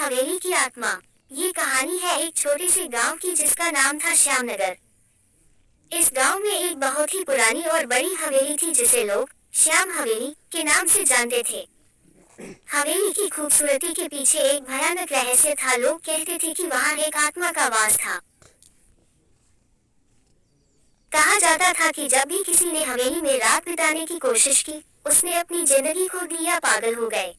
हवेली की आत्मा। ये कहानी है एक छोटे से गांव की जिसका नाम था श्यामनगर। इस गांव में एक बहुत ही पुरानी और बड़ी हवेली थी जिसे लोग श्याम हवेली के नाम से जानते थे। हवेली की खूबसूरती के पीछे एक भयानक रहस्य था। लोग कहते थे कि वहां एक आत्मा का वास था। कहा जाता था कि जब भी किसी ने हवेली में रात बिताने की कोशिश की, उसने अपनी जिंदगी खो दी या पागल हो गए।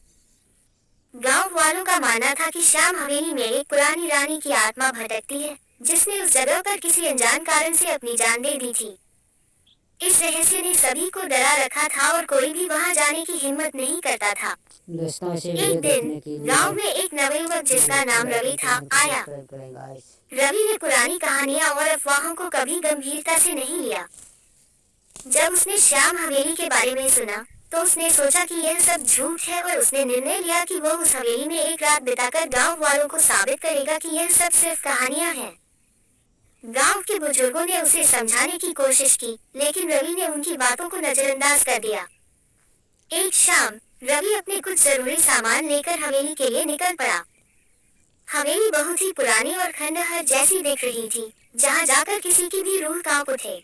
गांव वालों का मानना था कि श्याम हवेली में एक पुरानी रानी की आत्मा भटकती है, जिसने उस जगह पर किसी अनजान कारण से अपनी जान दे दी थी। इस रहस्य ने सभी को डरा रखा था और कोई भी वहां जाने की हिम्मत नहीं करता था। एक दिन गांव में एक नवयुवक जिसका नाम रवि था आया। रवि ने पुरानी कहानियां और अफवाहों को कभी गंभीरता से नहीं लिया। जब उसने श्याम हवेली के बारे में सुना तो उसने सोचा कि यह सब झूठ है और उसने निर्णय लिया कि वो उस हवेली में एक रात बिताकर गांव वालों को साबित करेगा कि यह सब सिर्फ कहानियां हैं। गांव के बुजुर्गों ने उसे समझाने की कोशिश की, लेकिन रवि ने उनकी बातों को नजरअंदाज कर दिया। एक शाम रवि अपने कुछ जरूरी सामान लेकर हवेली के लिए निकल पड़ा। हवेली बहुत ही पुरानी और खंडहर जैसी दिख रही थी, जहां जाकर किसी की भी रूह कांप उठे।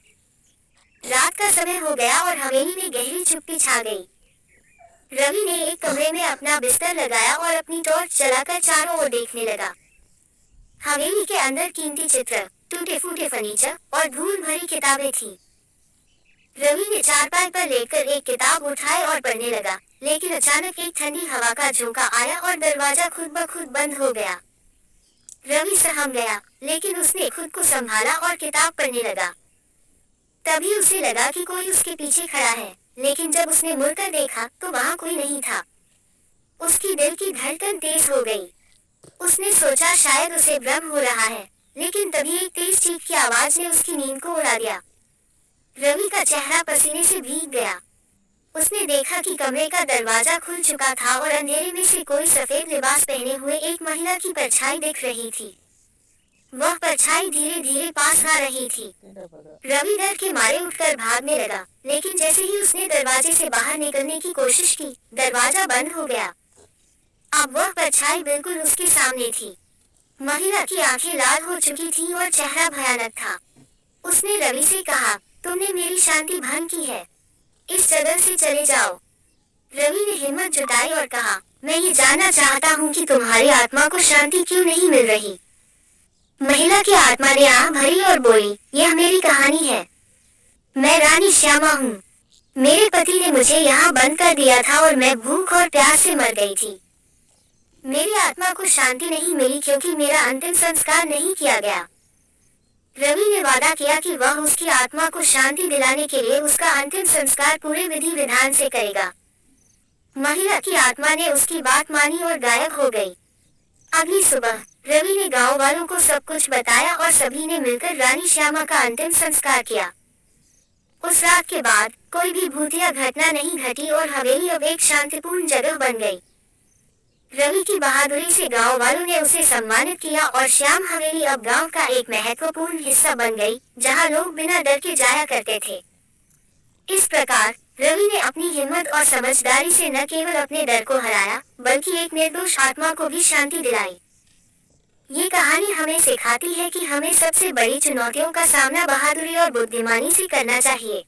रात का समय हो गया और हवेली में गहरी चुप्पी छा गई। रवि ने एक कमरे में अपना बिस्तर लगाया और अपनी टॉर्च जलाकर चारों ओर देखने लगा। हवेली के अंदर कीमती चित्र, टूटे फूटे फर्नीचर और धूल भरी किताबें थीं। रवि ने चारपाई पर लेटकर एक किताब उठाई और पढ़ने लगा, लेकिन अचानक एक ठंडी हवा का झोंका आया और दरवाजा खुद ब खुद बंद हो गया। रवि सहम गया, लेकिन उसने खुद को संभाला और किताब पढ़ने लगा। तभी उसे लगा कि कोई उसके पीछे खड़ा है, लेकिन जब उसने मुड़कर देखा तो वहां कोई नहीं था। उसकी दिल की धड़कन तेज हो गई। उसने सोचा शायद उसे भ्रम हो रहा है, लेकिन तभी एक तेज चीख की आवाज ने उसकी नींद को उड़ा दिया। रवि का चेहरा पसीने से भीग गया। उसने देखा कि कमरे का दरवाजा खुल चुका था और अंधेरे में से कोई सफेद लिबास पहने हुए एक महिला की परछाई दिख रही थी। वह परछाई धीरे धीरे पास आ रही थी। रवि डर के मारे उठकर भागने लगा, लेकिन जैसे ही उसने दरवाजे से बाहर निकलने की कोशिश की, दरवाजा बंद हो गया। अब वह परछाई बिल्कुल उसके सामने थी। महिला की आंखें लाल हो चुकी थीं और चेहरा भयानक था। उसने रवि से कहा, तुमने मेरी शांति भंग की है, इस जगह से चले जाओ। रवि ने हिम्मत जुटाई और कहा, मैं ये जानना चाहता हूँ कि तुम्हारी आत्मा को शांति क्यों नहीं मिल रही। महिला की आत्मा ने आह भरी और बोली, यह मेरी कहानी है। मैं रानी श्यामा हूँ। मेरे पति ने मुझे यहाँ बंद कर दिया था और मैं भूख और प्यास से मर गई थी। मेरी आत्मा को शांति नहीं मिली क्योंकि मेरा अंतिम संस्कार नहीं किया गया। रवि ने वादा किया कि वह उसकी आत्मा को शांति दिलाने के लिए उसका अंतिम संस्कार पूरे विधि विधान से करेगा। महिला की आत्मा ने उसकी बात मानी और गायब हो गई। अगली सुबह रवि ने गांव वालों को सब कुछ बताया और सभी ने मिलकर रानी श्यामा का अंतिम संस्कार किया। उस रात के बाद कोई भी भूतिया घटना नहीं घटी और हवेली अब एक शांतिपूर्ण जगह बन गई। रवि की बहादुरी से गांव वालों ने उसे सम्मानित किया और श्याम हवेली अब गांव का एक महत्वपूर्ण हिस्सा बन गई, जहां लोग बिना डर के जाया करते थे। इस प्रकार रवि ने अपनी हिम्मत और समझदारी से न केवल अपने डर को हराया, बल्कि एक निर्दोष आत्मा को भी शांति दिलाई। ये कहानी हमें सिखाती है कि हमें सबसे बड़ी चुनौतियों का सामना बहादुरी और बुद्धिमानी से करना चाहिए।